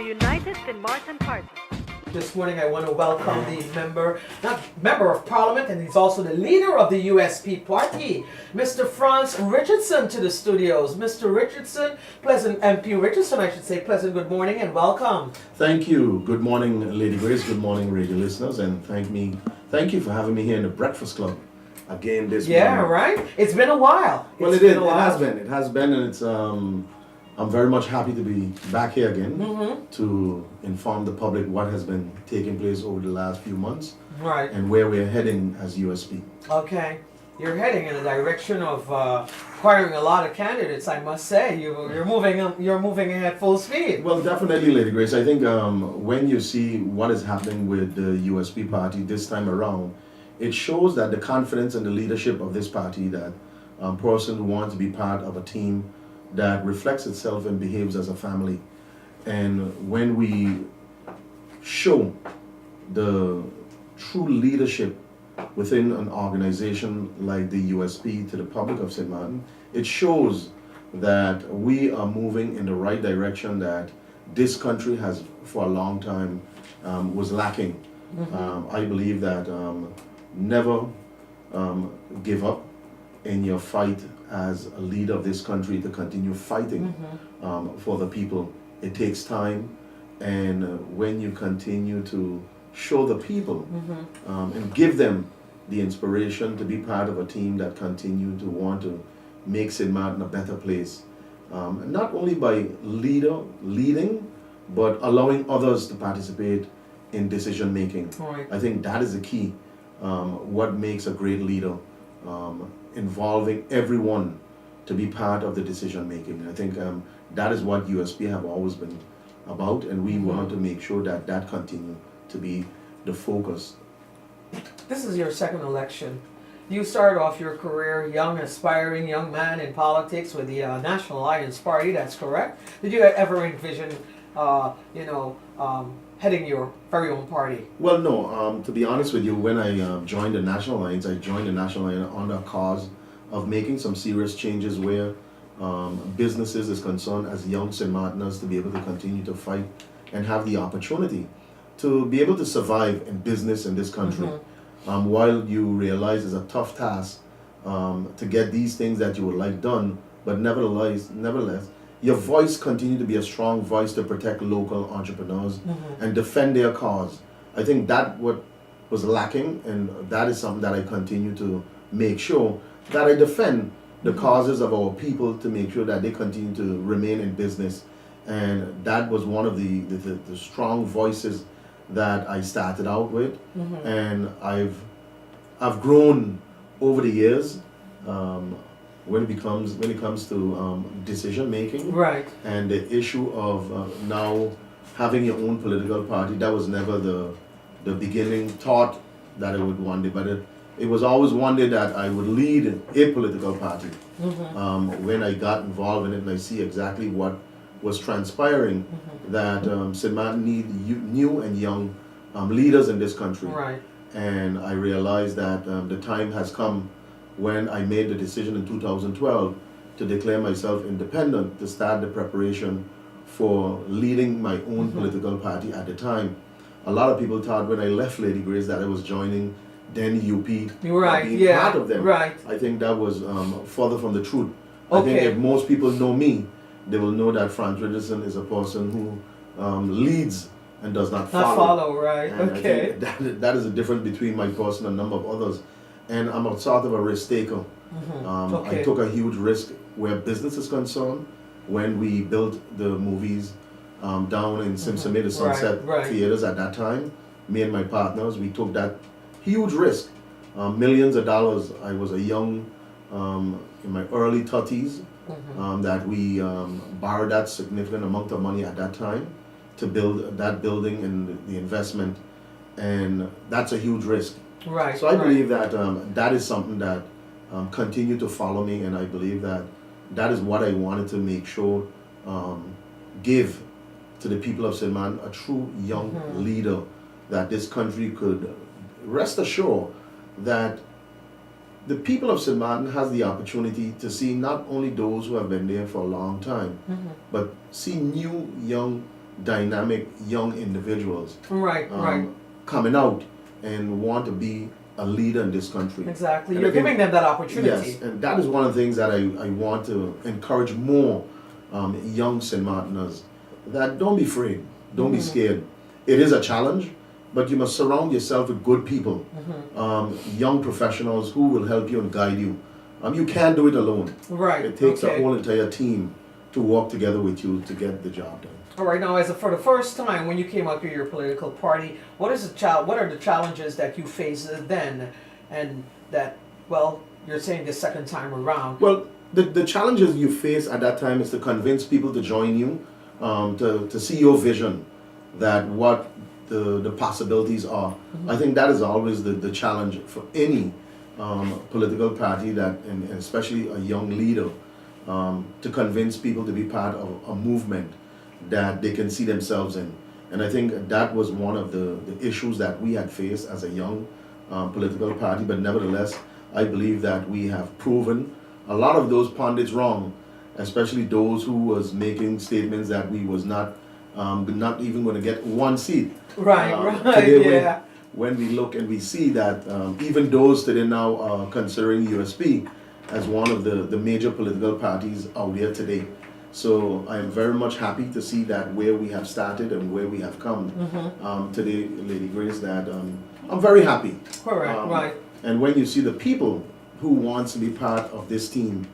the UnitedSt.MaartenParty. This morning I want to welcome the member of parliament, and he's also the leader of the USP party, Mr. Frans Richardson, to the studios. Mr. Richardson, Pleasant MP Richardson, I should say, pleasant good morning and welcome. Thank you. Good morning, Lady Grace. Good morning, radio listeners, and thank you for having me here in the Breakfast Club again this morning. Yeah, right? It's been a while. Well, it has been, and it's I'm very much happy to be back here again to inform the public what has been taking place over the last few months, Right. and where we're heading as USP. Okay. You're heading in the direction of acquiring a lot of candidates, I must say. You're moving ahead full speed. Well, definitely, Lady Grace. I think when you see what is happening with the USP party this time around, it shows that the confidence and the leadership of this party, that person who wants to be part of a team that reflects itself and behaves as a family. And when we show the true leadership within an organization like the USP to the public of St. Maarten, it shows that we are moving in the right direction that this country has for a long time was lacking. I believe that never give up in your fight as a leader of this country, to continue fighting for the people. It takes time, and when you continue to show the people and give them the inspiration to be part of a team that continue to want to make St. Maarten a better place, not only by leading, but allowing others to participate in decision making. Right. I think that is the key. What makes a great leader, involving everyone to be part of the decision making. I think that is what USP have always been about, and we want to make sure that that continue to be the focus. This is your second election. You started off your career young, aspiring young man in politics with the National Alliance Party, that's correct. Did you ever envision, heading your very own party? Well, no. To be honest with you, when I joined the National Alliance, I joined the National Alliance on the cause of making some serious changes where businesses is concerned, as young St. Martiners, to be able to continue to fight and have the opportunity to be able to survive in business in this country. While you realize it's a tough task to get these things that you would like done, but nevertheless, your voice continue to be a strong voice to protect local entrepreneurs and defend their cause. I think that what was lacking, and that is something that I continue to make sure that I defend the causes of our people, to make sure that they continue to remain in business. And that was one of the strong voices that I started out with, and I've grown over the years. When it comes to decision making, Right. and the issue of now having your own political party, that was never the beginning thought that I would one day, but it was always one day that I would lead a political party. When I got involved in it, and I see exactly what was transpiring, that St. Maarten need new and young leaders in this country. Right. And I realized that the time has come when I made the decision in 2012 to declare myself independent, to start the preparation for leading my own political party at the time. A lot of people thought when I left Lady Grace that I was joining then UP, Right. being Yeah. part of them. Right. I think that was further from the truth. I Okay. think if most people know me, they will know that Frans Richardson is a person who leads and does not follow. Not follow, right? And Okay. I think that is the difference between my person and a number of others. And I'm a sort of a risk taker. Okay. I took a huge risk where business is concerned when we built the movies down in Simsame, the Sunset Right. Theaters at that time. Me and my partners, we took that huge risk, millions of dollars. I was a young, in my early 30s, that we borrowed that significant amount of money at that time to build that building and the investment, and that's a huge risk. Right. So I right. believe that that is something that continue to follow me, and I believe that that is what I wanted to make sure give to the people of St. Maarten, a true young leader that this country could rest assured that the people of St. Maarten has the opportunity to see not only those who have been there for a long time, but see new young dynamic young individuals Right, right. coming out and want to be a leader in this country. Exactly. And You're I think- giving them that opportunity. Yes, and that is one of the things that I want to encourage more young St. Martiners, that don't be afraid, don't be scared. It is a challenge, but you must surround yourself with good people, young professionals who will help you and guide you. You can't do it alone. Right. It takes okay. a whole entire team to work together with you to get the job done. All right. Now, for the first time, when you came up with your political party, what are the challenges that you faced then, and that, well, you're saying the second time around? Well, the challenges you face at that time is to convince people to join you, to see your vision, that what the possibilities are. I think that is always the challenge for any political party, that, and especially a young leader, to convince people to be part of a movement that they can see themselves in. And I think that was one of the issues that we had faced as a young political party, but nevertheless, I believe that we have proven a lot of those pundits wrong, especially those who was making statements that we was not even going to get one seat. Right, Today yeah. when we look and we see that even those today now are considering USP as one of the major political parties out there today. So I am very much happy to see that where we have started and where we have come today, Lady Grace, that I'm very happy. Correct, right. And when you see the people who wants to be part of this team,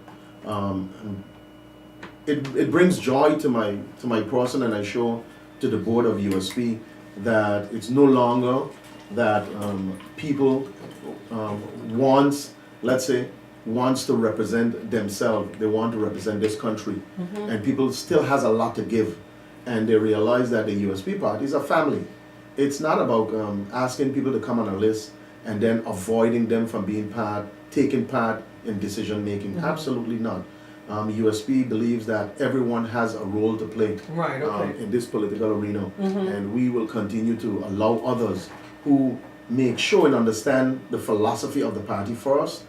it brings joy to my person, and I show to the board of USP that it's no longer that people wants to represent themselves. They want to represent this country, and people still has a lot to give, and they realize that the USP party is a family. It's not about asking people to come on a list and then avoiding them from taking part in decision making. Absolutely not. USP believes that everyone has a role to play Right, okay. in this political arena, and we will continue to allow others who make sure and understand the philosophy of the party first,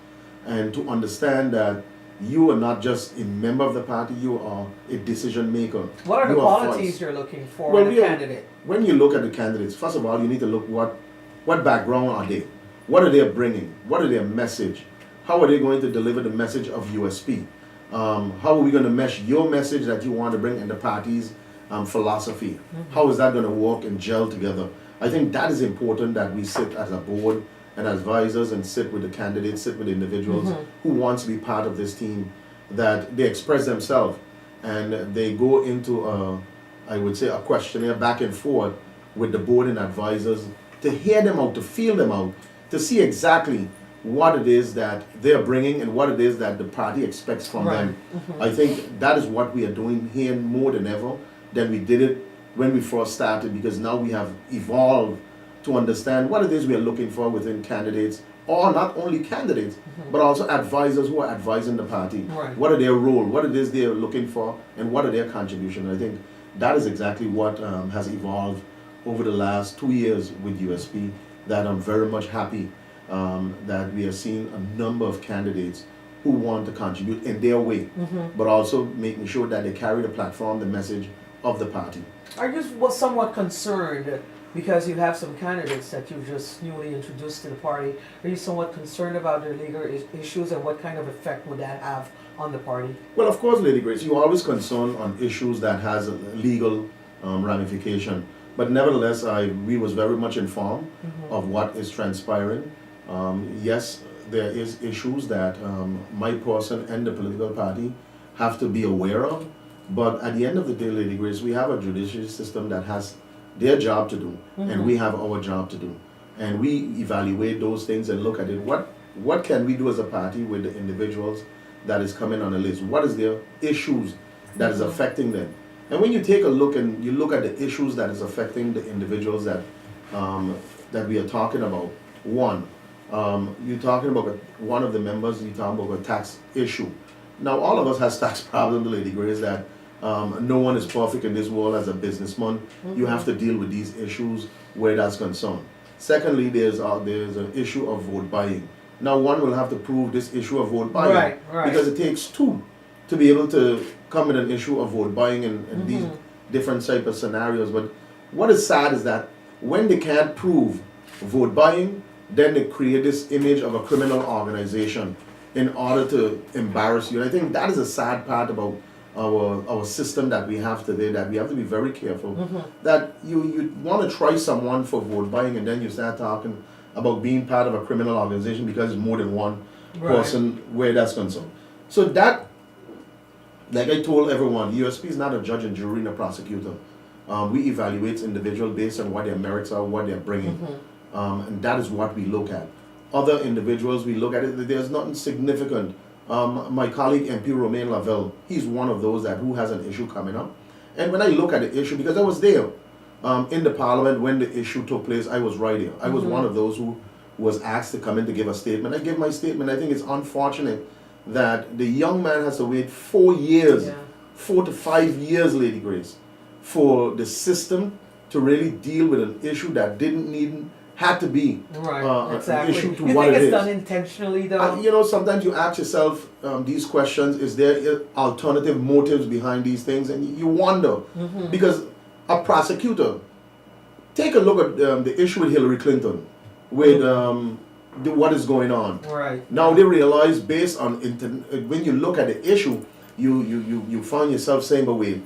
and to understand that you are not just a member of the party, you are a decision maker. What are the You qualities voice. you're looking for in a candidate? When you look at the candidates, first of all, you need to look what background are they? What are they bringing? What are their message? How are they going to deliver the message of USP? How are we going to mesh your message that you want to bring and the party's philosophy? How is that going to work and gel together? I think that is important, that we sit as a board and advisors and sit with the candidates, sit with the individuals who wants to be part of this team, that they express themselves and they go into I would say a questionnaire back and forth with the board and advisors to hear them out, to feel them out, to see exactly what it is that they're bringing and what it is that the party expects from them. I think that is what we are doing here more than ever than we did it when we first started, because now we have evolved to understand what it is we are looking for within candidates, or not only candidates, but also advisors who are advising the party. Right. What are their role, what it is they're looking for, and what are their contributions. I think that is exactly what has evolved over the last 2 years with USP, that I'm very much happy that we are seeing a number of candidates who want to contribute in their way, but also making sure that they carry the platform, the message of the party. Are you somewhat concerned, because you have some candidates that you've just newly introduced to the party, are you somewhat concerned about their legal issues, and what kind of effect would that have on the party? Well, of course, Lady Grace, you're always concerned on issues that has a legal ramification. But nevertheless, we was very much informed of what is transpiring. Yes, there is issues that my person and the political party have to be aware of. But at the end of the day, Lady Grace, we have a judicial system that has their job to do, and we have our job to do. And we evaluate those things and look at it. What can we do as a party with the individuals that is coming on the list? What is their issues that is affecting them? And when you take a look and you look at the issues that is affecting the individuals that we are talking about, one, you're talking about one of the members, you're talking about a tax issue. Now, all of us has tax problems, Lady Grace, that no one is perfect in this world. As a businessman, you have to deal with these issues where that's concerned. Secondly, there's an issue of vote buying. Now, one will have to prove this issue of vote buying, Right. because it takes two to be able to come with an issue of vote buying, and different type of scenarios. But what is sad is that when they can't prove vote buying, then they create this image of a criminal organization in order to embarrass you. And I think that is a sad part about our system that we have today, that we have to be very careful that you want to try someone for vote buying, and then you start talking about being part of a criminal organization because it's more than one person where that's concerned. So that, like I told everyone, the USP is not a judge and jury and a prosecutor. We evaluate individuals based on what their merits are, what they're bringing. And that is what we look at. Other individuals, we look at it, there's nothing significant. My colleague MP Romain Lavelle, he's one of those who has an issue coming up. And when I look at the issue, because I was there in the parliament when the issue took place, I was right here. I was one of those who was asked to come in to give a statement. I gave my statement. I think it's unfortunate that the young man has to wait 4 years, 4 to 5 years, Lady Grace, for the system to really deal with an issue that had to be exactly. an issue to you what think it it's is. done intentionally, though? You know, sometimes you ask yourself these questions: is there alternative motives behind these things? And you wonder, because a prosecutor, take a look at the issue with Hillary Clinton, with what is going on. Right. Now they realize, based on when you look at the issue, you find yourself saying, "But wait,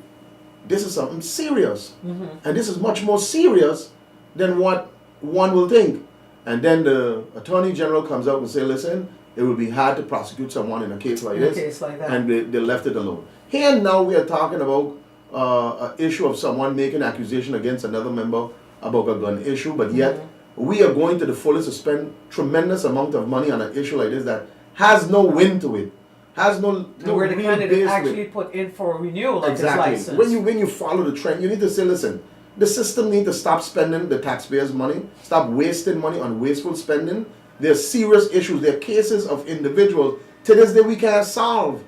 this is something serious, and this is much more serious than what one will think." And then the Attorney General comes out and say, "Listen, it will be hard to prosecute someone in a case like this," case like that. and they left it alone. Here now we are talking about an issue of someone making accusation against another member about a gun issue, but yet we are going to the fullest to spend tremendous amount of money on an issue like this that has no wind to it, has no where the real candidate base to actually it. put in for a renewal of Exactly. his license. When you follow the trend, you need to say, listen, the system needs to stop spending the taxpayers' money, stop wasting money on wasteful spending. There are serious issues. There are cases of individuals to this day we can't solve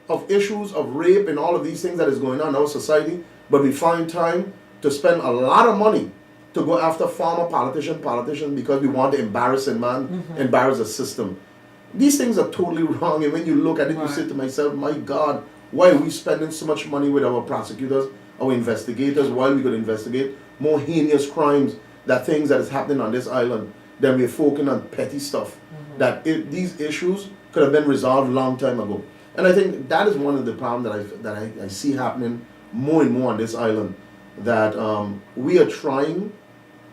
of issues of rape and all of these things that is going on in our society. But we find time to spend a lot of money to go after former politicians because we want to embarrass a man, embarrass the system. These things are totally wrong. And when you look at it, you say to myself, my God, why are we spending so much money with our prosecutors, our investigators, while we could investigate more heinous crimes, that things that is happening on this island, than we're focusing on petty stuff. That these issues could have been resolved a long time ago. And I think that is one of the problems that I see happening more and more on this island, that we are trying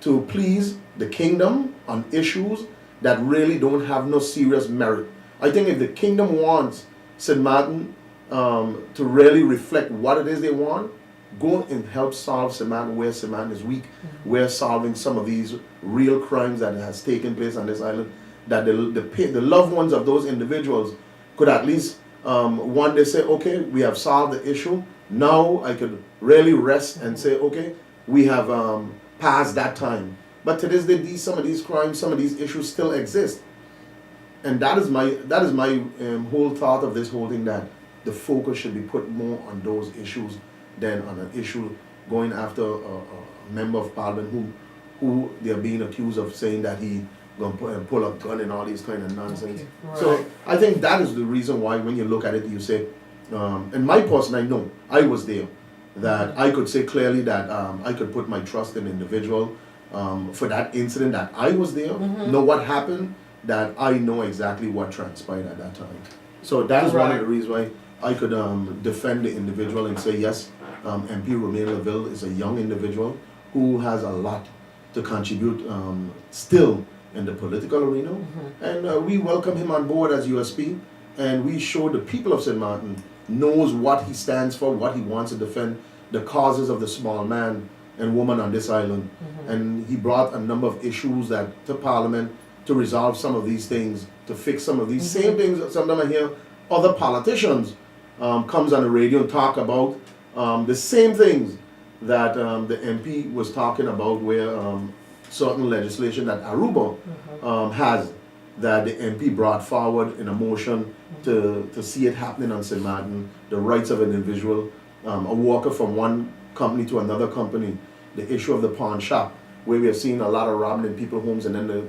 to please the kingdom on issues that really don't have no serious merit. I think if the kingdom wants St. Martin to really reflect what it is they want, go and help solve St. Martin where St. Martin is weak, where solving some of these real crimes that has taken place on this island, that the loved ones of those individuals could at least one day say, okay, we have solved the issue. Now I could really rest and say, okay, we have passed that time. But to this day, some of these crimes, some of these issues still exist. And that is my whole thought of this whole thing, that the focus should be put more on those issues than on an issue going after a member of parliament who they are being accused of saying that he gonna pull a gun and all these kind of nonsense. Right. So I think that is the reason why when you look at it, you say, and my person, I know, I was there, that I could say clearly that I could put my trust in individual for that incident, that I was there, know what happened, that I know exactly what transpired at that time. So that is one of the reasons why I could defend the individual and say, yes, MP Romain Lavelle is a young individual who has a lot to contribute still in the political arena. And we welcome him on board as USP, and we show the people of St. Martin knows what he stands for, what he wants to defend, the causes of the small man and woman on this island. And he brought a number of issues to Parliament to resolve some of these things, to fix some of these same things. Sometimes I hear other politicians comes on the radio and talk about the same things that the MP was talking about, where certain legislation that Aruba has, that the MP brought forward in a motion to see it happening on St. Martin, the rights of an individual, a walker from one company to another company, the issue of the pawn shop, where we have seen a lot of robbing in people's homes, and then the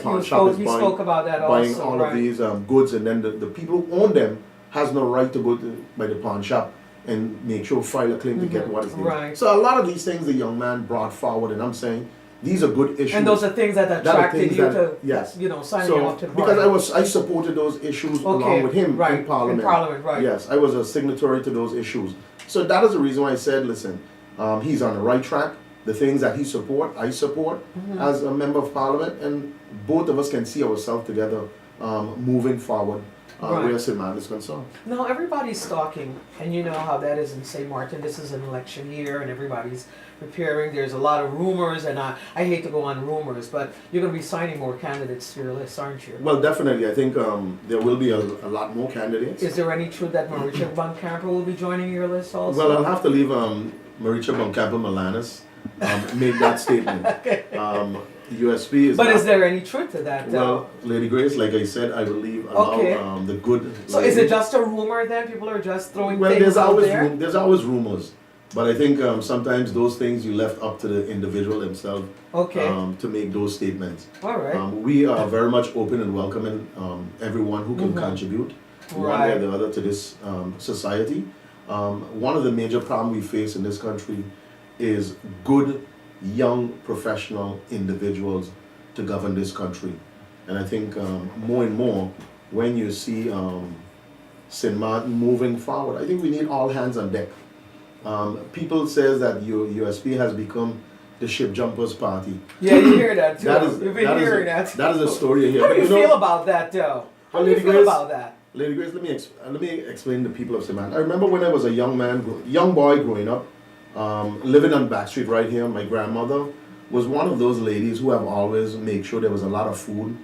pawn shop is spoke about that buying also, all of these goods, and then the people who own them has no right to go by the pawn shop and make sure file a claim to get what is there. Right. So a lot of these things the young man brought forward, and I'm saying these are good issues. And those are things that attracted things you that- to, yes. signing you up to the party. because I supported those issues along with him right, in Parliament. In Parliament, right. Yes, I was a signatory to those issues. So that is the reason why I said, listen, he's on the right track. The things that he support, I support as a member of Parliament, and both of us can see ourselves together moving forward where St. Martin is concerned. Now everybody's talking, and you know how that is in St. Martin. This is an election year, and everybody's preparing. There's a lot of rumors, and I hate to go on rumors, but you're going to be signing more candidates to your list, aren't you? Well, definitely. I think there will be a lot more candidates. Is there any truth that Maritza Van Camper will be joining your list also? Well, I'll have to leave Maritza Van Camper-Malanis make that statement. Okay. USP is. But not, is there any truth to that? Well, Lady Grace, like I said, I believe allow the good. So is it just a rumor then? People are just throwing Well, things there's out always there? there's always rumors, but I think sometimes those things you left up to the individual themselves to make those statements. All right. We are very much open and welcoming everyone who can contribute one way or the other to this society. One of the major problems we face in this country is good, young, professional individuals to govern this country. And I think more and more, when you see St. Martin moving forward, I think we need all hands on deck. People says that USP has become the ship jumpers party. Yeah, you hear that too. That is, You've been hearing that. That is a story here. How do you But feel about that though? How do you feel about that? Lady Grace, let me explain to the people of St. Martin. I remember when I was a young boy growing up, living on Back Street right here. My grandmother was one of those ladies who have always made sure there was a lot of food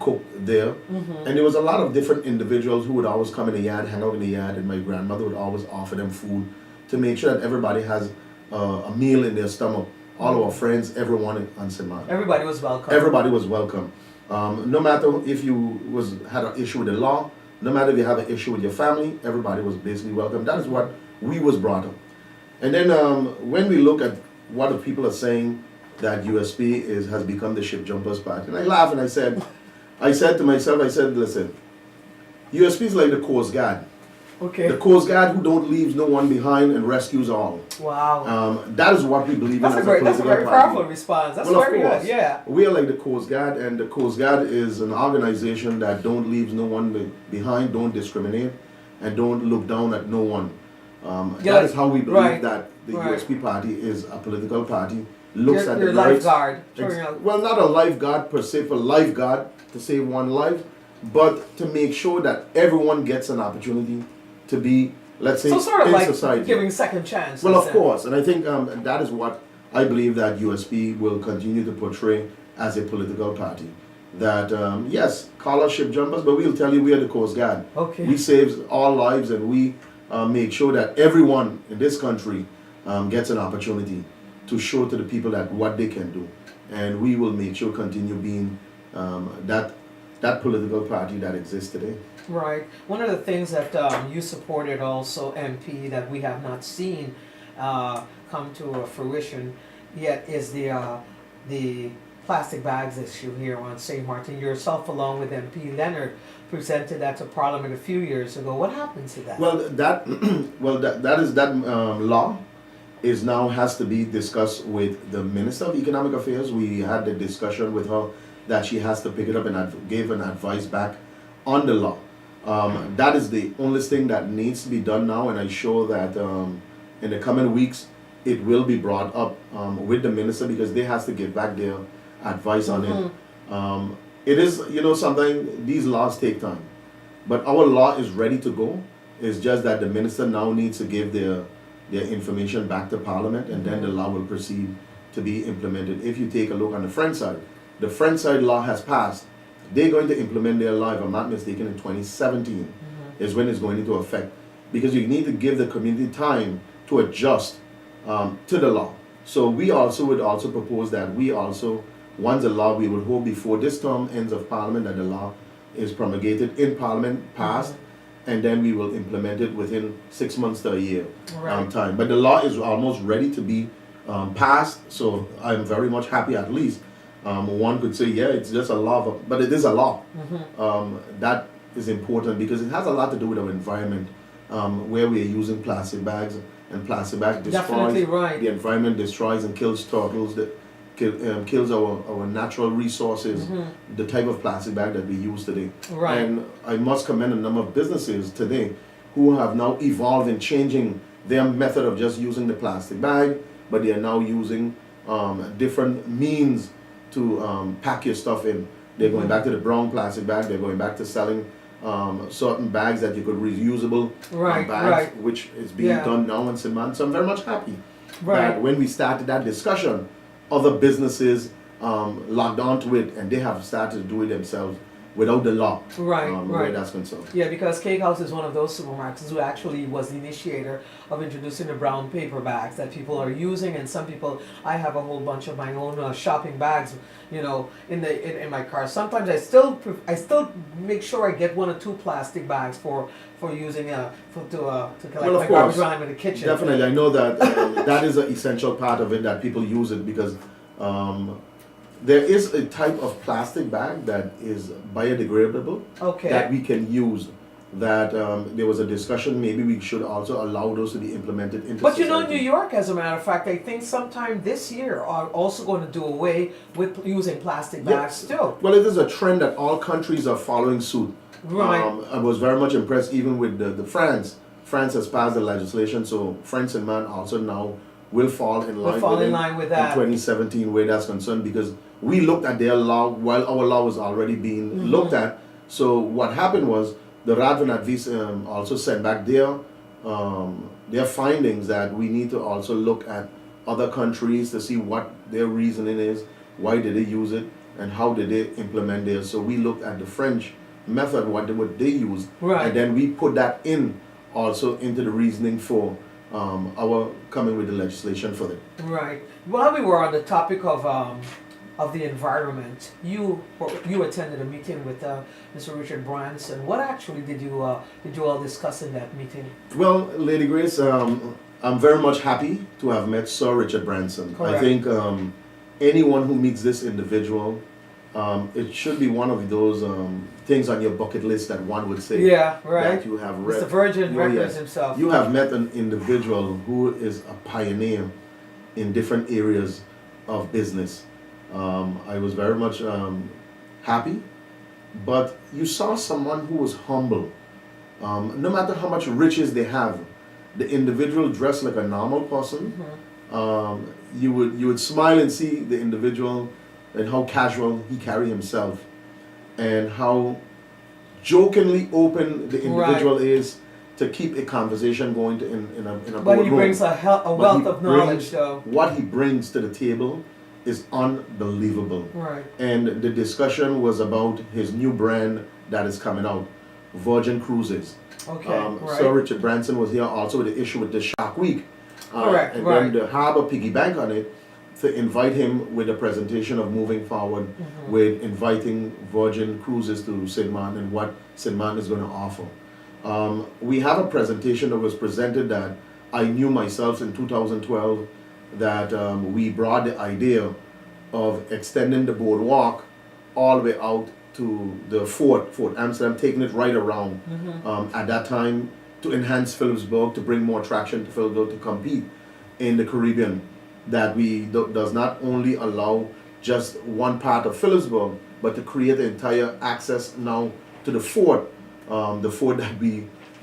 cooked there. And there was a lot of different individuals who would always come in the yard, hang out in the yard, and my grandmother would always offer them food to make sure that everybody has a meal in their stomach. All our friends, everyone on St. Martin. Everybody was welcome. Everybody was welcome. No matter if you had an issue with the law, no matter if you have an issue with your family, everybody was basically welcome. That is what we was brought up. And then when we look at what the people are saying that USP has become the ship jumpers party, and I laughed and I said to myself, listen, USP is like the Coast Guard. Okay. The Coast Guard who don't leave no one behind and rescues all. Wow. That is what we believe That's in a as very, a that's a political very party. powerful response. That's Well, of very course. good. Yeah. We are like the Coast Guard, and the Coast Guard is an organization that don't leave no one behind, don't discriminate, and don't look down at no one. That is how we believe that the USP party is a political party. Looks at your the rights. lifeguard. Well, not a lifeguard per se, for lifeguard to save one life, but to make sure that everyone gets an opportunity to be, let's say, So sort of in like society. giving second chances. Well, of course, and I think that is what I believe that USP will continue to portray as a political party. That yes, call us ship jumpers, but we'll tell you we are the Coast Guard. Okay. We save all lives, and we make sure that everyone in this country gets an opportunity to show to the people that what they can do, and we will make sure continue being that political party that exists today. Right. One of the things that you supported also, MP, that we have not seen come to fruition yet is the plastic bags issue here on St. Martin. Yourself, along with MP Leonard, presented that to Parliament a few years ago. What happened to that? Well, that law is now has to be discussed with the Minister of Economic Affairs. We had the discussion with her that she has to pick it up and give an advice back on the law. That is the only thing that needs to be done now, and I'm sure that in the coming weeks it will be brought up with the minister, because they has to give back their advice on it. It is, sometimes these laws take time, but our law is ready to go. It's just that the minister now needs to give their information back to Parliament, and then the law will proceed to be implemented. If you take a look on the French side, the French side law has passed. They're going to implement their law, if I'm not mistaken, in 2017 is when it's going into effect, because you need to give the community time to adjust to the law. So we also would also propose that we also, once the law, we would hope before this term ends of Parliament that the law is promulgated in Parliament, passed, and then we will implement it within 6 months to a year time. But the law is almost ready to be passed, so I'm very much happy. At least one could say, yeah, it's just a law, but it is a law. That is important because it has a lot to do with our environment where we are using plastic bags, and plastic bag Definitely destroys right. the environment, destroys and kills turtles, kills our natural resources, the type of plastic bag that we use today. Right. And I must commend a number of businesses today who have now evolved in changing their method of just using the plastic bag, but they are now using different means to pack your stuff in. They're going back to the brown plastic bag. They're going back to selling certain bags that you could reusable bags, which is being done now in St. Martin. So I'm very much happy that when we started that discussion, other businesses logged onto it, and they have started to do it themselves without the law, where that's concerned. Yeah, because Cake House is one of those supermarkets who actually was the initiator of introducing the brown paper bags that people are using, and some people, I have a whole bunch of my own shopping bags, you know, in my car. Sometimes I still make sure I get 1 or 2 plastic bags for using to collect my garbage when I'm in the kitchen. Definitely, I know that that is an essential part of it, that people use it because. There is a type of plastic bag that is biodegradable that we can use. That there was a discussion, maybe we should also allow those to be implemented into But society. you know, New York, as a matter of fact, I think sometime this year are also going to do away with using plastic bags too. Well, it is a trend that all countries are following suit. Right. I was very much impressed even with the France. France has passed the legislation, so France and man also now will fall in line with that in 2017 where that's concerned, because we looked at their law while our law was already being looked at. So what happened was the Raad van Advies also sent back their findings that we need to also look at other countries to see what their reasoning is, why did they use it, and how did they implement theirs. So we looked at the French method, what they used, and then we put that in also into the reasoning for our coming with the legislation for them. Right. While we were on the topic of the environment, you attended a meeting with Mr. Richard Branson. What actually did you all discuss in that meeting? Well, Lady Grace, I'm very much happy to have met Sir Richard Branson. Correct. I think anyone who meets this individual, it should be one of those things on your bucket list that one would say that you have read. Mr. Virgin Records himself. You have met an individual who is a pioneer in different areas of business. I was very much happy, but you saw someone who was humble. No matter how much riches they have, the individual dressed like a normal person. You would smile and see the individual and how casual he carried himself, and how jokingly open the individual is to keep a conversation going in a boardroom. But he brings a wealth of knowledge, though. What he brings to the table is unbelievable. Right. And the discussion was about his new brand that is coming out, Virgin Cruises. Okay. Sir Richard Branson was here also with the issue with the Shark Week. Correct. And then the Harbour piggyback on it to invite him with a presentation of moving forward with inviting Virgin Cruises to St. Martin and what St. Martin is going to offer. We have a presentation that was presented that I knew myself in 2012 that we brought the idea of extending the boardwalk all the way out to the Fort Amsterdam, taking it right around at that time to enhance Philipsburg, to bring more traction to Philipsburg, to compete in the Caribbean, that we does not only allow just one part of Philipsburg, but to create the entire access now to the fort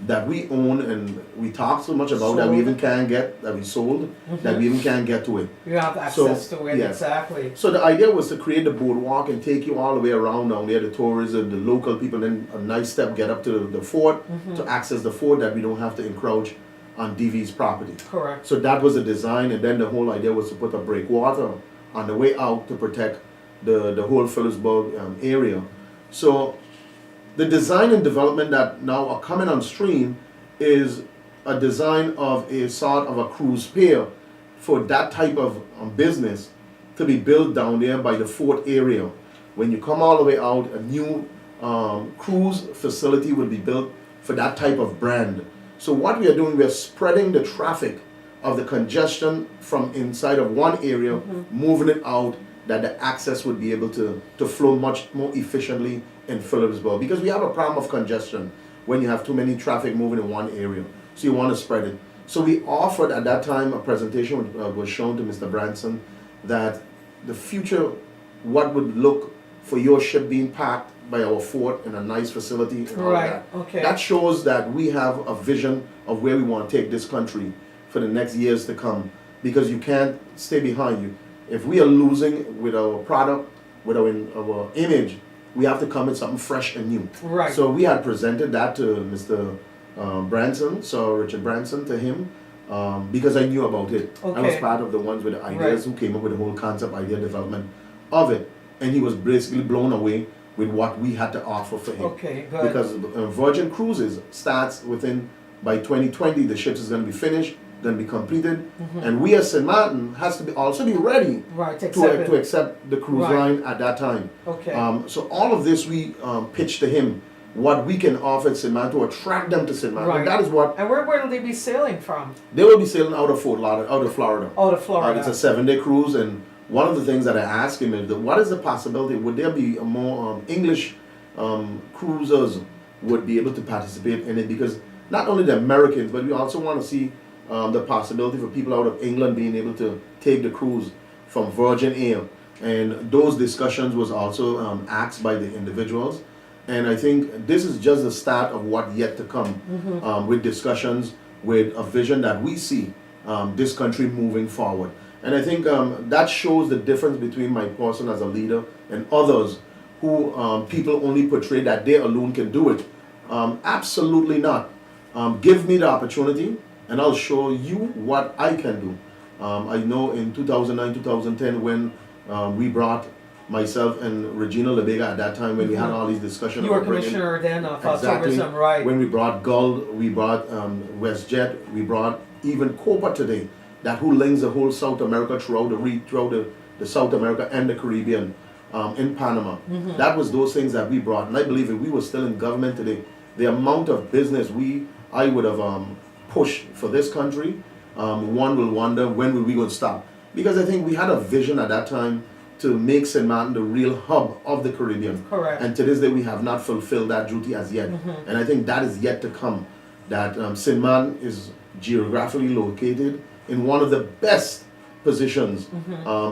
that we own and we talk so much about, that we even can't get, that we sold, that we even can't get to it. You have access to it, exactly. So the idea was to create the boardwalk and take you all the way around down there, the tourism, the local people, then a nice step get up to the fort, to access the fort, that we don't have to encroach on DV's property. Correct. So that was the design, and then the whole idea was to put a breakwater on the way out to protect the whole Philipsburg area. So the design and development that now are coming on stream is a design of a sort of a cruise pier for that type of business to be built down there by the fort area. When you come all the way out, a new cruise facility will be built for that type of brand. So what we are doing, we are spreading the traffic of the congestion from inside of one area, moving it out, that the access would be able to flow much more efficiently in Philipsburg. Because we have a problem of congestion. when you have too many traffic moving in one area. So you want to spread it. So we offered at that time a presentation was shown to Mr. Branson that the future, what would look for your ship being parked by our fort in a nice facility and all Right. that. Okay. That shows that we have a vision of where we want to take this country for the next years to come, because you can't stay behind you. If we are losing with our product, with our image, we have to come with something fresh and new. Right. So we had presented that to Mr. Branson, Sir Richard Branson, to him, because I knew about it. I was Okay. part of the ones with the ideas who came up with the whole concept idea development of it. And he was basically blown away with what we had to offer for him. Okay, good. Because Virgin Cruises starts by 2020, the ships is going to be finished, going to be completed, and we as St. Martin has to also be ready Right, to accept the cruise line at that time. Okay. So all of this we pitched to him, what we can offer at St. Martin to attract them to St. Martin. Right. And that is what And where will they be sailing from? they will be sailing out of Florida. Out of Florida. It's a 7-day cruise, and one of the things that I asked him is, what is the possibility? Would there be more English cruisers would be able to participate in it? Because not only the Americans, but we also want to see the possibility for people out of England being able to take the cruise from Virgin Air. And those discussions was also asked by the individuals. And I think this is just the start of what yet to come, with discussions, with a vision that we see this country moving forward. And I think that shows the difference between my person as a leader and others who people only portray that they alone can do it. Absolutely not. Give me the opportunity and I'll show you what I can do. I know in 2009, 2010, when we brought myself and Regina Lebega at that time, when we had all these discussions. You were commissioner then of tourism, right? When we brought Gulf, we brought WestJet, we brought even Copa today, that who links the whole South America throughout the South America and the Caribbean in Panama. That was those things that we brought. And I believe if we were still in government today, the amount of business I would have pushed for this country, one will wonder when will we going to stop. Because I think we had a vision at that time to make St. Martin the real hub of the Caribbean. Correct. And to this day we have not fulfilled that duty as yet. And I think that is yet to come. That St. Martin is geographically located in one of the best positions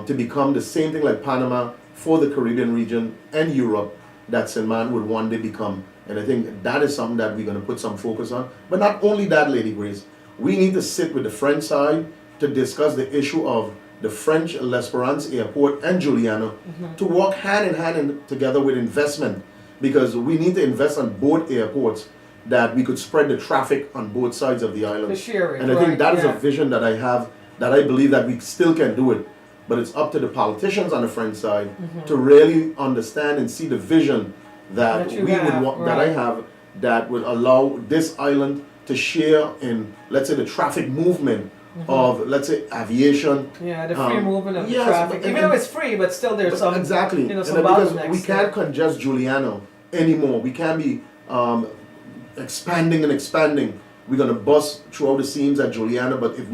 to become the same thing like Panama for the Caribbean region and Europe, that St. Martin would one day become. And I think that is something that we're going to put some focus on. But not only that, Lady Grace, we need to sit with the French side to discuss the issue of the French L'Espérance Airport and Juliana to work hand in hand together with investment, because we need to invest on both airports that we could spread the traffic on both sides of the island. To share it, and I think that is a vision that I have, that I believe that we still can do it. But it's up to the politicians on the French side to really understand and see the vision that that I have, that would allow this island to share in, let's say, the traffic movement of, let's say, aviation. Yeah, the free movement of yes, traffic. but- Even though it's free, but still there's some, exactly. you know, some because bottlenecks we can't there. congest Juliana anymore. We can't be expanding and expanding. We're gonna bust throughout the seams at Juliana, but if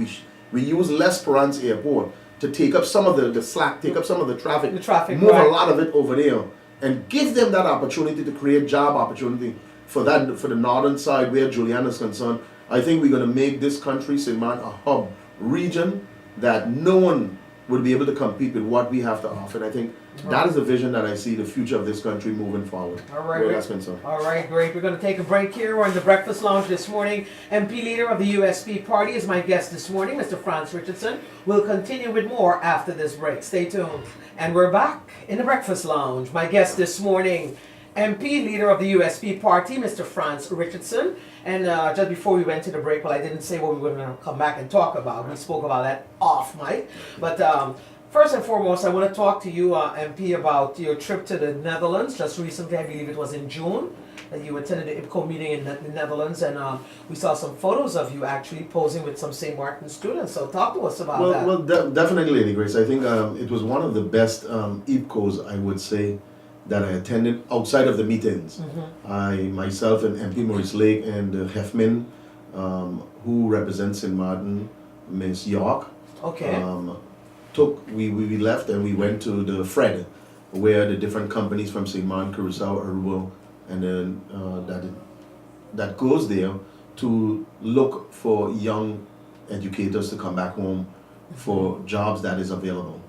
we use L'Espérance Airport to take up some of the slack, take up some of the traffic, move a lot of it over there, and give them that opportunity to create job opportunity for the northern side where Juliana is concerned. I think we're going to make this country, St. Martin, a hub region that no one would be able to compete with what we have to offer. And I think that is the vision that I see the future of this country moving forward. All right, where that's concerned. all right, great. We're going to take a break here. We're in the Breakfast Lounge this morning. MP leader of the USP Party is my guest this morning, Mr. Frans Richardson. We'll continue with more after this break. Stay tuned. And we're back in the Breakfast Lounge. My guest this morning, MP leader of the USP Party, Mr. Frans Richardson. And just before we went to the break, well, I didn't say what we were going to come back and talk about. We spoke about that off mic. But first and foremost, I want to talk to you, MP, about your trip to the Netherlands. Just recently, I believe it was in June, that you attended the IPCO meeting in the Netherlands. And we saw some photos of you actually posing with some St. Martin students. So talk to us about that. Well, definitely, Lady Grace. I think it was one of the best IPCOs, I would say, that I attended outside of the meetings. I myself and MP Maurice Lake and Hefmin, who represents St. Martin, Miss York, we left and we went to the Fred, where the different companies from St. Martin, Curacao, Aruba, and then that goes there to look for young educators to come back home for jobs that is available.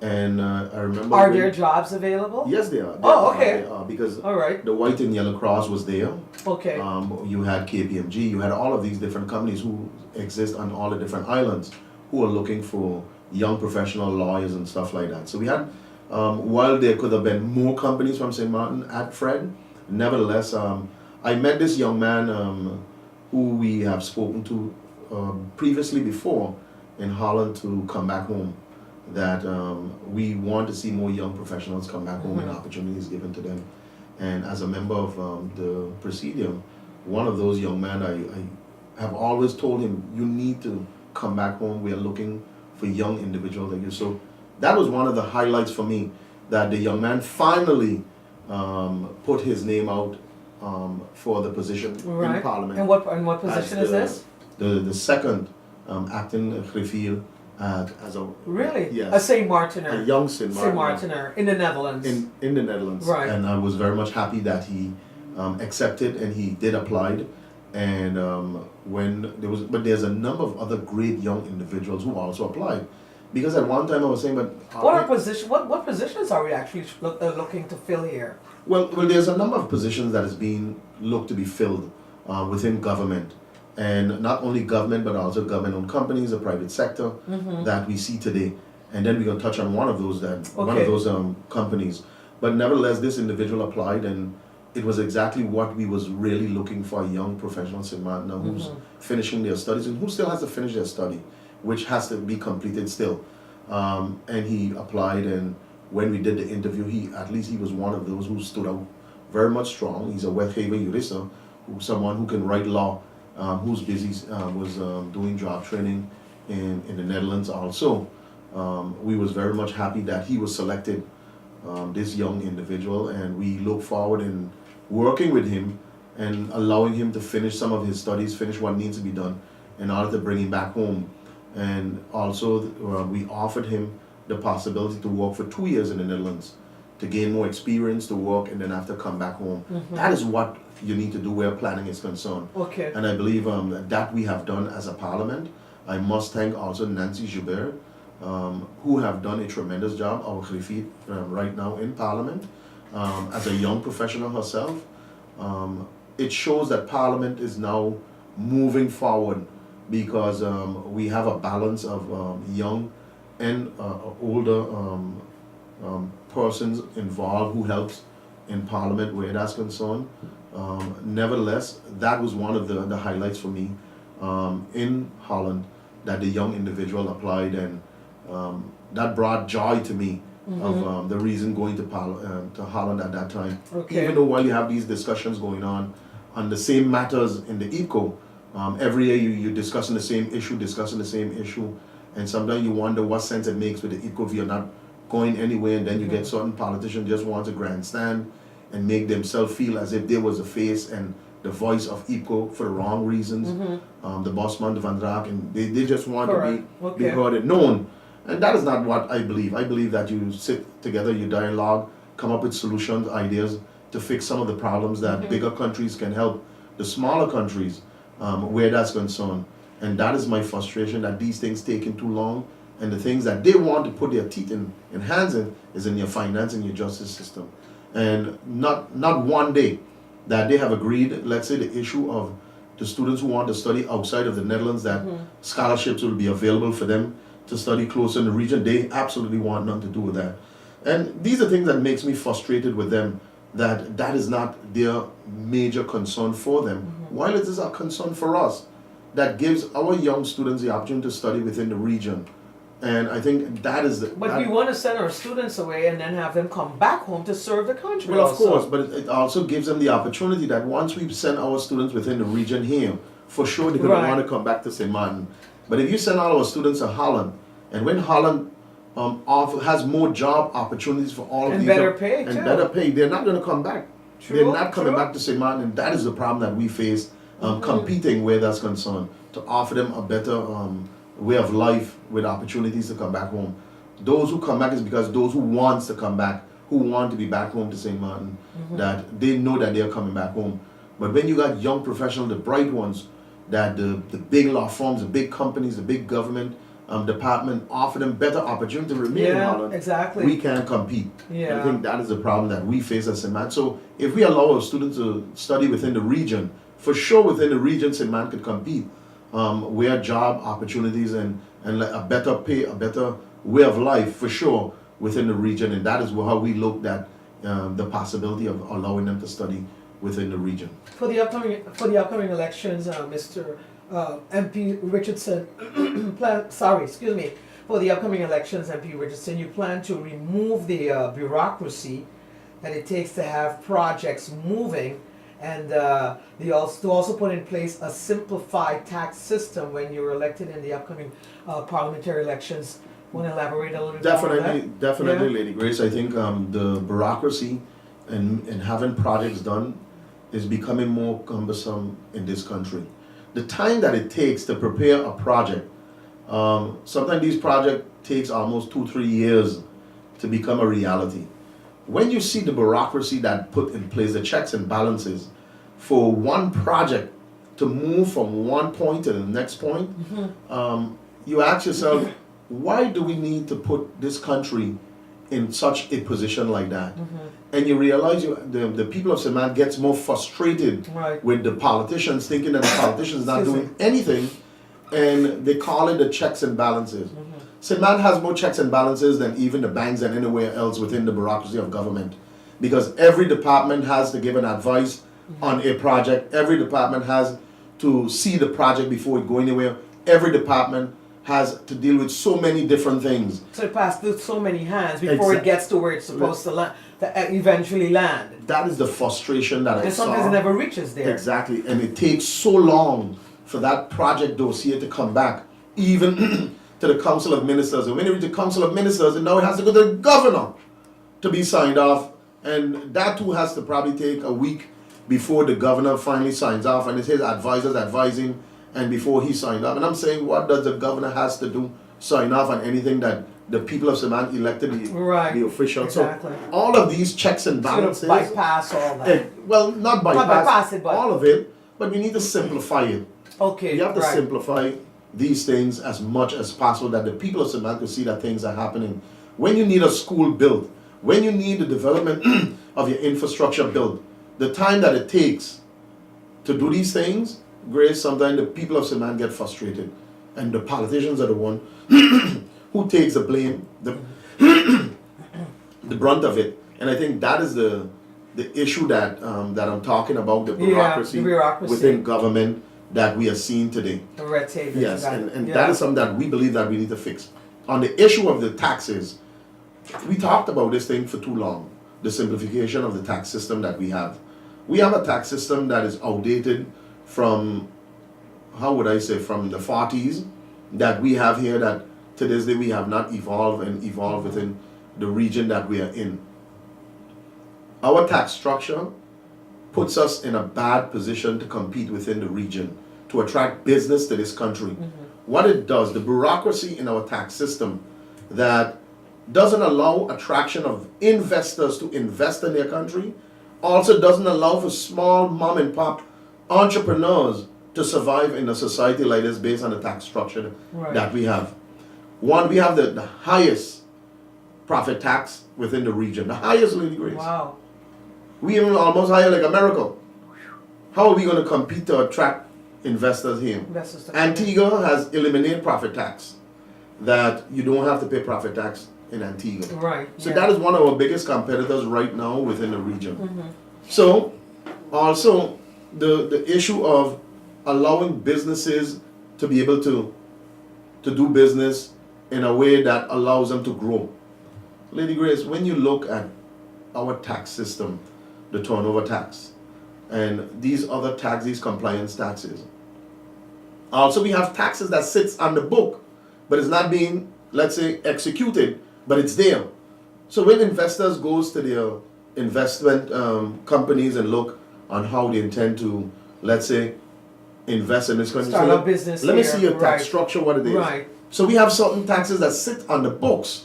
And I remember. Are there jobs available? Yes, they are. Oh, okay. They are, because All right. the White and Yellow Cross was there. Okay. You had KPMG. You had all of these different companies who exist on all the different islands who are looking for young professional lawyers and stuff like that. So we had, while there could have been more companies from St. Martin at Fred, nevertheless, I met this young man who we have spoken to previously before in Holland to come back home. That we want to see more young professionals come back home and opportunities given to them. And as a member of the Presidium, one of those young men, I have always told him, you need to come back home. We are looking for young individuals like you. So that was one of the highlights for me, that the young man finally put his name out for the position in Parliament. And what position is this? The second acting griffier as a really? Yes. A St. Martiner. A young St. Martiner in the Netherlands. In the Netherlands. Right. And I was very much happy that he accepted and he did apply. And but there's a number of other great young individuals who also applied. Because at one time I was saying, but what positions are we actually looking to fill here? Well, there's a number of positions that is being looked to be filled within government. And not only government, but also government-owned companies, the private sector that we see today. And then we're going to touch on one of those companies. But nevertheless, this individual applied, and it was exactly what we was really looking for, a young professional in St. Martin who's finishing their studies and who still has to finish their study, which has to be completed still. And he applied, and when we did the interview, he was one of those who stood out very much strong. He's a wetgever jurist, someone who can write law. Who's busy, was doing job training in the Netherlands also. We was very much happy that he was selected, this young individual, and we look forward in working with him and allowing him to finish some of his studies, finish what needs to be done in order to bring him back home. And also we offered him the possibility to work for 2 years in the Netherlands, to gain more experience, to work, and then after come back home. That is what you need to do where planning is concerned. Okay. And I believe that we have done as a parliament. I must thank also Nancy Joubert, who have done a tremendous job, our griffier right now in parliament, as a young professional herself. It shows that parliament is now moving forward because we have a balance of young and older persons involved who helps in parliament where that's concerned. Nevertheless, that was one of the highlights for me in Holland, that the young individual applied, and that brought joy to me of the reason going to Holland at that time. Okay. Even though while you have these discussions going on the same matters in the ECO, every year you're discussing the same issue, and sometimes you wonder what sense it makes with the ECO if you're not going anywhere, and then you get certain politicians just want to grandstand and make themselves feel as if they was the face and the voice of ECO for the wrong reasons. The Bosman, the Van Draak, and they just want to be heard and known. And that is not what I believe. I believe that you sit together, you dialogue, come up with solutions, ideas to fix some of the problems that bigger countries can help the smaller countries where that's concerned. And that is my frustration, that these things taking too long, and the things that they want to put their teeth in hands in is in your finance and your justice system. And not one day that they have agreed, let's say the issue of the students who want to study outside of the Netherlands, that scholarships will be available for them to study closer in the region. They absolutely want nothing to do with that. And these are things that makes me frustrated with them, that is not their major concern for them, while it is a concern for us, that gives our young students the opportunity to study within the region. And I think that is But we want to send our students away and then have them come back home to serve the country. Well, of course, but it also gives them the opportunity that once we send our students within the region here, for sure they're going to want to come back to St. Martin. But if you send all our students to Holland, and when Holland has more job opportunities for all of these, better pay, too. better pay, they're not going to come back. They're not coming back to St. Martin, and that is the problem that we face, competing where that's concerned, to offer them a better way of life with opportunities to come back home. Those who come back is because those who wants to come back, who want to be back home to St. Martin, that they know that they're coming back home. But when you got young professionals, the bright ones, that the big law firms, the big companies, the big government department offer them better opportunity to remain in Holland, exactly. we can't compete. Yeah. I think that is the problem that we face as St. Maarten. So if we allow our students to study within the region, for sure within the region St. Maarten could compete, where job opportunities and a better pay, a better way of life for sure within the region, and that is how we looked at the possibility of allowing them to study within the region. For the upcoming elections, Mr. MP Richardson, for the upcoming elections, MP Richardson, you plan to remove the bureaucracy that it takes to have projects moving, and to also put in place a simplified tax system when you're elected in the upcoming parliamentary elections. Want to elaborate a little bit more on that? Definitely, Lady Grace. I think the bureaucracy and having projects done is becoming more cumbersome in this country. The time that it takes to prepare a project, sometimes these projects takes almost 2-3 years to become a reality. When you see the bureaucracy that put in place, the checks and balances for one project to move from one point to the next point, you ask yourself, why do we need to put this country in such a position like that? And you realize the people of St. Maarten gets more frustrated with the politicians, thinking that the politicians not doing anything, and they call it the checks and balances. St. Maarten has more checks and balances than even the banks and anywhere else within the bureaucracy of government, because every department has to give an advice on a project. Every department has to see the project before it go anywhere. Every department has to deal with so many different things. So it passed through so many hands before it gets to where it's supposed to eventually land. That is the frustration that I saw. And sometimes it never reaches there. Exactly, and it takes so long for that project dossier to come back, even to the Council of Ministers. And when it reaches the Council of Ministers, and now it has to go to the governor to be signed off. And that too has to probably take a week before the governor finally signs off, and it's his advisors advising, and before he signed off. And I'm saying, what does the governor has to do? Sign off on anything that the people of St. Maarten elected the official. Exactly. So all of these checks and balances, bypass all that. well, not bypass it, but all of it, but we need to simplify it. Okay. You have to simplify these things as much as possible, that the people of St. Maarten can see that things are happening. When you need a school built, when you need the development of your infrastructure built, the time that it takes to do these things, Grace, sometimes the people of St. Maarten get frustrated, and the politicians are the one who takes the blame, the brunt of it. And I think that is the issue that that I'm talking about, the bureaucracy within government that we are seeing today. The red tape. Yes, and that is something that we believe that we need to fix. On the issue of the taxes, we talked about this thing for too long, the simplification of the tax system that we have. We have a tax system that is outdated from, how would I say, from the 40s that we have here, that to this day we have not evolved within the region that we are in. Our tax structure puts us in a bad position to compete within the region, to attract business to this country. What it does, the bureaucracy in our tax system that doesn't allow attraction of investors to invest in their country, also doesn't allow for small mom and pop entrepreneurs to survive in a society like this based on the tax structure that we have. One, we have the highest profit tax within the region, the highest, Lady Grace. Wow. We even almost higher like America. How are we going to compete to attract investors here? Antigua has eliminated profit tax, that you don't have to pay profit tax in Antigua. Right. So that is one of our biggest competitors right now within the region. So also the issue of allowing businesses to be able to do business in a way that allows them to grow. Lady Grace, when you look at our tax system, the turnover tax, and these other taxes, these compliance taxes. Also, we have taxes that sits on the book, but it's not being, let's say, executed, but it's there. So when investors goes to their investment companies and look on how they intend to, let's say, invest in this country, start a business. Let me see your tax structure, what it is. Right. So we have certain taxes that sit on the books,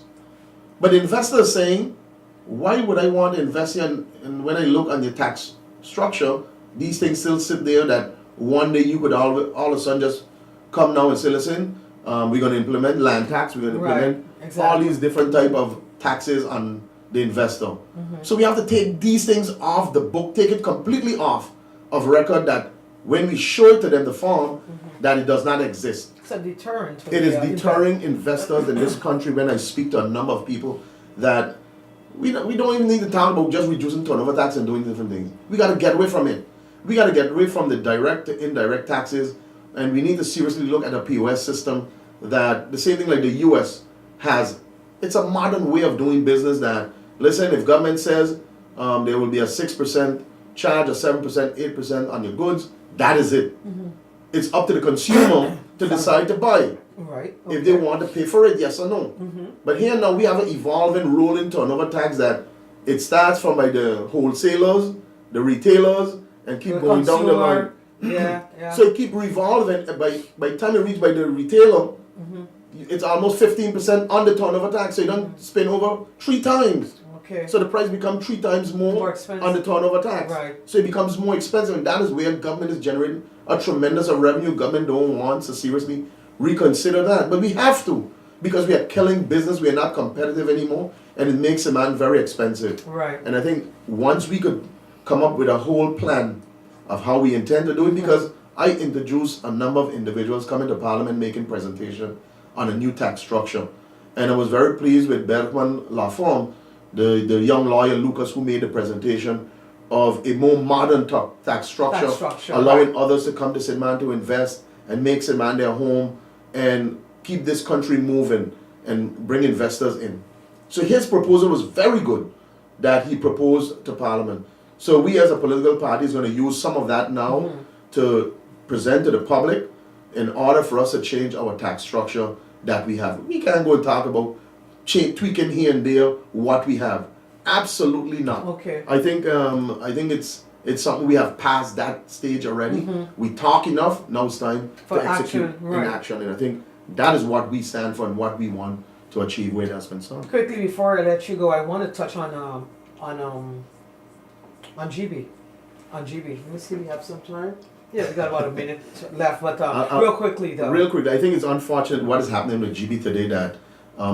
but the investor is saying, why would I want to invest here? And when I look on your tax structure, these things still sit there that one day you could all of a sudden just come now and say, listen, we're going to implement land tax, we're going to implement all these different type of taxes on the investor. So we have to take these things off the book, take it completely off of record, that when we show it to them, the form, that it does not exist. It's a deterrent. It is deterring investors in this country. When I speak to a number of people, that we don't even need to talk about just reducing turnover tax and doing different things. We got to get away from it. We got to get away from the direct to indirect taxes, and we need to seriously look at a POS system that the same thing like the US has. It's a modern way of doing business that, listen, if government says there will be a 6% charge, a 7%, 8% on your goods, that is it. It's up to the consumer to decide to buy. Right. If they want to pay for it, yes or no. But here now we have an evolving, rolling turnover tax that it starts from by the wholesalers, the retailers, and keep going down the line. So it keep revolving. By the time you reach by the retailer, it's almost 15% on the turnover tax. So you don't spend over 3 times. So the price becomes 3 times more on the turnover tax. So it becomes more expensive, and that is where government is generating a tremendous of revenue. Government don't want to seriously reconsider that, but we have to, because we are killing business. We are not competitive anymore, and it makes a man very expensive. And I think once we could come up with a whole plan of how we intend to do it, because I introduced a number of individuals coming to Parliament making presentation on a new tax structure, and I was very pleased with Bergman Lafont, the young lawyer Lucas, who made the presentation of a more modern tax structure, allowing others to come to St. Maarten to invest and make St. Maarten their home and keep this country moving and bring investors in. So his proposal was very good that he proposed to Parliament. So we as a political party is going to use some of that now to present to the public in order for us to change our tax structure that we have. We can't go and talk about tweaking here and there what we have. Absolutely not. I think it's something we have passed that stage already. We talk enough. Now it's time to execute in action, and I think that is what we stand for and what we want to achieve where that's concerned. Quickly before I let you go, I want to touch on GB. On GB. Let me see. We have some time. Yeah, we got about a minute left, but real quickly though. Real quickly, I think it's unfortunate what is happening with GB today, that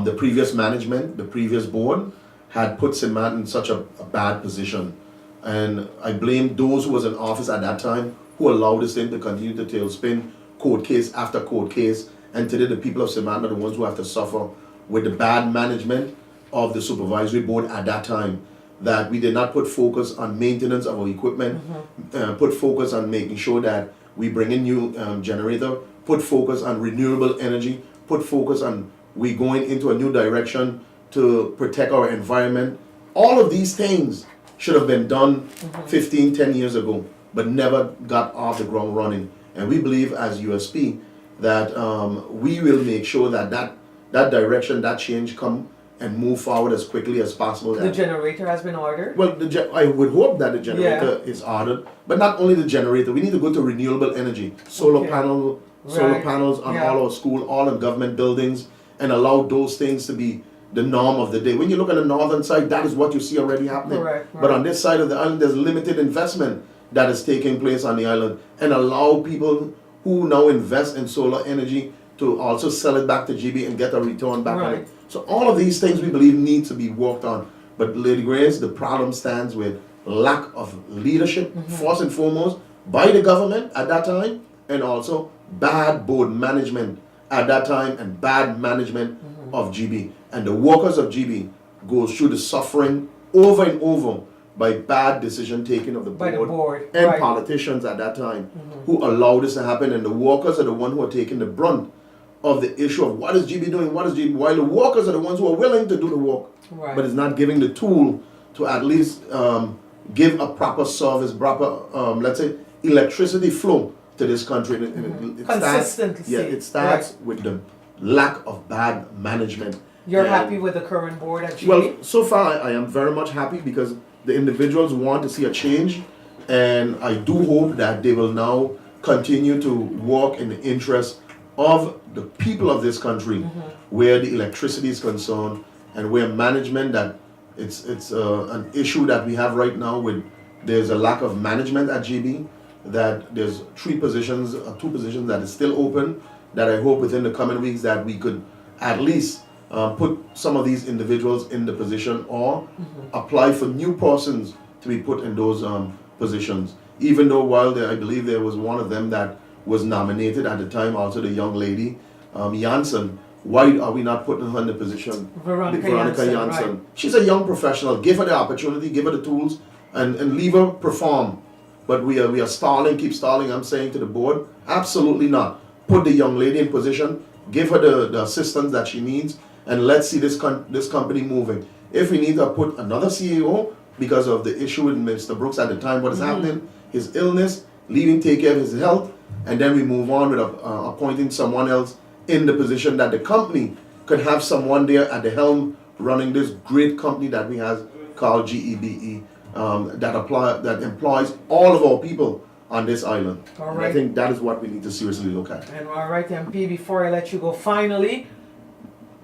the previous management, the previous board, had put St. Maarten in such a bad position. And I blame those who was in office at that time who allowed this thing to continue to tailspin, court case after court case. And today the people of St. Maarten are the ones who have to suffer with the bad management of the supervisory board at that time. That we did not put focus on maintenance of our equipment, put focus on making sure that we bring in new generator, put focus on renewable energy, put focus on we going into a new direction to protect our environment. All of these things should have been done 10 years ago, but never got off the ground running. And we believe as USP that we will make sure that that direction, that change come and move forward as quickly as possible. The generator has been ordered? Well, I would hope that the generator is ordered, but not only the generator, we need to go to renewable energy, solar panels on all our school, all in government buildings, and allow those things to be the norm of the day. When you look at the northern side, that is what you see already happening. But on this side of the island, there's limited investment that is taking place on the island, and allow people who now invest in solar energy to also sell it back to GB and get a return back on it. So all of these things we believe need to be worked on. But Lady Grace, the problem stands with lack of leadership, first and foremost, by the government at that time, and also bad board management at that time, and bad management of GB. And the workers of GB go through the suffering over and over by bad decision taking of the board, and politicians at that time who allowed this to happen. And the workers are the ones who are taking the brunt of the issue of what is GB doing, what is GB, while the workers are the ones who are willing to do the work, but it's not giving the tool to at least give a proper service, proper, let's say, electricity flow to this country. Consistency. It starts with the lack of bad management. You're happy with the current board at GB? Well, so far I am very much happy because the individuals want to see a change, and I do hope that they will now continue to work in the interest of the people of this country, where the electricity is concerned, and where management, that it's an issue that we have right now with there's a lack of management at GB, that there's two positions that is still open, that I hope within the coming weeks that we could at least put some of these individuals in the position, or apply for new persons to be put in those positions. Even though I believe there was one of them that was nominated at the time, also the young lady, Janssen. Why are we not putting her in the position? Veronica Janssen. Right. She's a young professional. Give her the opportunity, give her the tools, and leave her perform. But we are stalling, keep stalling. I'm saying to the board, absolutely not. Put the young lady in position, give her the assistance that she needs, and let's see this company moving. If we need to put another CEO because of the issue with Mr. Brooks at the time, what is happening, his illness, leaving, take care of his health, and then we move on with appointing someone else in the position that the company could have someone there at the helm running this great company that we have called GEBE, that employs all of our people on this island. All right. And I think that is what we need to seriously look at. And all right, MP, before I let you go, finally,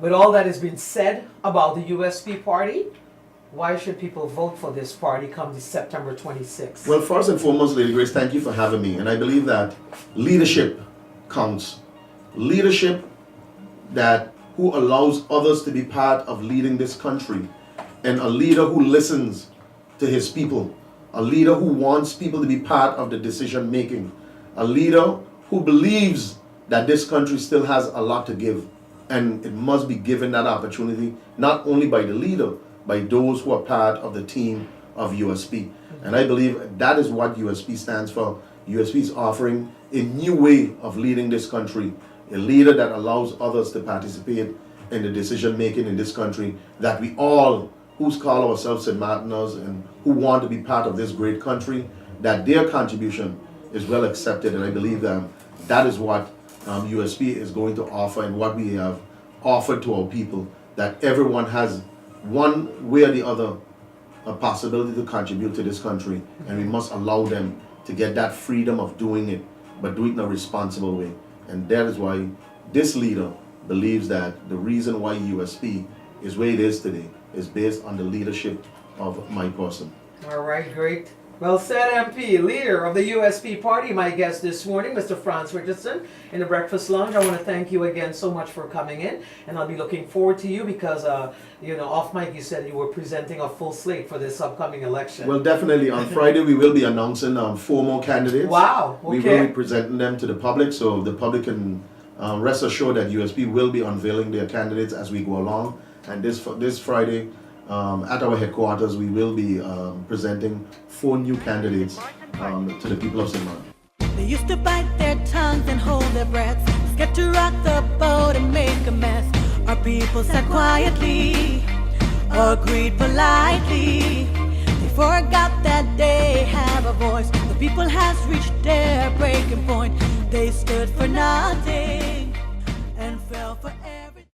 with all that has been said about the USP party, why should people vote for this party come this September 26th? Well, first and foremost, Lady Grace, thank you for having me. And I believe that leadership counts. Leadership who allows others to be part of leading this country, and a leader who listens to his people, a leader who wants people to be part of the decision making, a leader who believes that this country still has a lot to give, and it must be given that opportunity not only by the leader, by those who are part of the team of USP. And I believe that is what USP stands for. USP is offering a new way of leading this country, a leader that allows others to participate in the decision making in this country, that we all, who call ourselves St. Martiners and who want to be part of this great country, that their contribution is well accepted. And I believe that is what USP is going to offer, and what we have offered to our people, that everyone has one way or the other a possibility to contribute to this country, and we must allow them to get that freedom of doing it, but do it in a responsible way. And that is why this leader believes that the reason why USP is where it is today is based on the leadership of my person. All right, great. Well said, MP. Leader of the USP party, my guest this morning, Mr. Frans Richardson, in the Breakfast Lounge. I want to thank you again so much for coming in, and I'll be looking forward to you because, off mic you said you were presenting a full slate for this upcoming election. Well, definitely. On Friday, we will be announcing 4 more candidates. Wow, okay. We will be presenting them to the public, so the public can rest assured that USP will be unveiling their candidates as we go along. And this Friday, at our headquarters, we will be presenting 4 new candidates to the people of St. Martin. They used to bite their tongues and hold their breaths, scared to rock the boat and make a mess. Our people sat quietly, agreed politely. They forgot that they have a voice. The people has reached their breaking point. They stood for nothing.